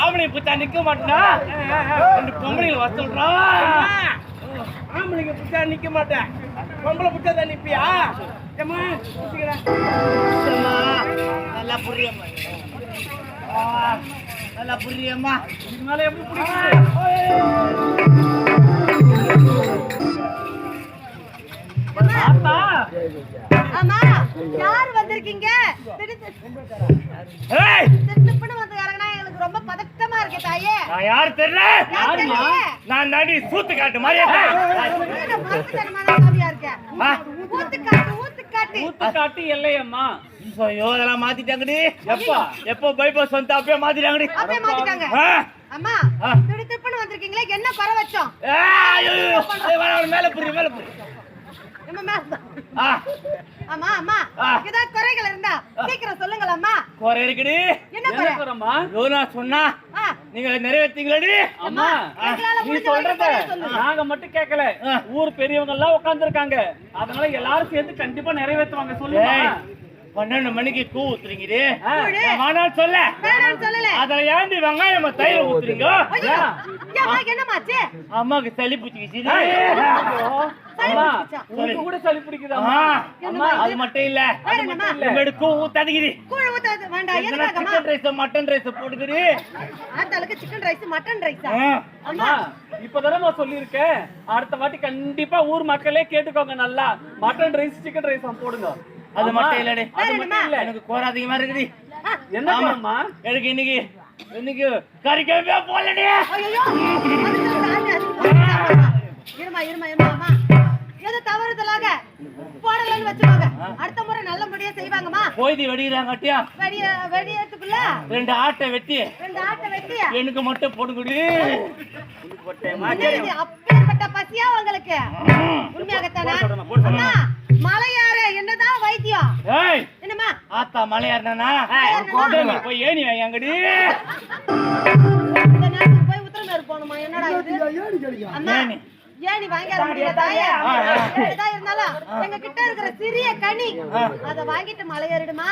ஆம்பளை புத்தா நிக்க மாட்டா பொம்பளைகள் வர சொல்றான். ஆம்பளைங்க புத்தா நிக்க மாட்டேன், பொம்பளை புத்தா தான் நிப்பியா? நல்லா புரியம்மா, நல்லா புரியம்மா. இதுக்கு மேல எப்படி புரியுது? ஆமா, யார் வந்திருக்கீங்க? எனக்கு ரொம்ப பதட்டமா இருக்கு தாயே. நான் யார் தெரியல? நான் நடி சூத்து காட்டு மாதிரியா காட்டு இல்லையம்மா. ஐயோ அதெல்லாம் மாத்திட்டாங்கடி. எப்போ பைபாஸ் வந்து அப்பயே மாத்திட்டாங்கடி. அம்மா திடுதிப்புன்னு வந்திருக்கீங்களே, என்ன குறை வச்சோம்? மேல புரி மேல புரி. அம்மா அம்மா ஏதாவது குறைகள் இருந்தா சீக்கிரம் சொல்லுங்களா அம்மா. குறை இருக்குடி. என்ன குறைமா? நான் சொன்னா நீங்க நிறைவேற்றீங்களடி. அம்மா நீ சொல்றத நாங்க மட்டும் கேட்கல, ஊர் பெரியவங்க எல்லாம் உட்கார்ந்து இருக்காங்க, அதனால எல்லாரும் சேர்ந்து கண்டிப்பா நிறைவேற்றுவாங்க. சொல்லுங்க. 12 மணிக்கு கூ ஊத்துறீங்க. சொல்ல அதுல ஏண்டி வெங்காயம் தயிர் ஊத்துறீங்க? என்னமாச்சு? அம்மாக்கு சளி பிடிச்சிக்கிச்சு. கூட சளி பிடிக்குதா? அது மட்டும் இல்ல, கூ ஊத்தாதீங்க. சிக்கன் ரைஸ் மட்டன் ரைஸ் போட்டுக்கிறீ. சிக்கன் ரைஸ் மட்டன் ரைஸ் இப்பதானே சொல்லியிருக்கேன், அடுத்த வாட்டி கண்டிப்பா ஊர் மக்களே கேட்டுக்கோங்க, நல்லா மட்டன் ரைஸ் சிக்கன் ரைஸ் போடுங்க. அது மட்டும் இல்லடி, எனக்கு கோராதீங்க மாதிரி இருக்குடி. என்னம்மா எனக்கு இன்னைக்கு கறிக்கவே போலடி. இருமா இருமா இருமா, ஏதோ தவறுதலாக போடலன்னு வச்சுக்கோங்க, அடுத்த முறை நல்லபடியா செய்வாங்கம்மா. போய்தி வெடிறாங்கட்டியா? வெடியத்துக்குள்ள 2 ஆட்டை வெட்டி எனக்கு மட்டும் போடுங்கடி. அப்பேற்பட்ட பசியா உங்களுக்கு? உண்மையாகத்தானே? அம்மா மலையாறு என்னதான் வைத்தியம்? என்னம்மா ஆத்தா மலையாறுனா போய் ஏனி எங்கடி போய் உத்தரமேறு போகணுமா? என்னடா இது? அம்மா ஏனி வாங்கிட முடியாது இருந்தாலும் எங்க கிட்ட இருக்கிற சிறிய கனி அத வாங்கிட்டு மலையேறிடுமா.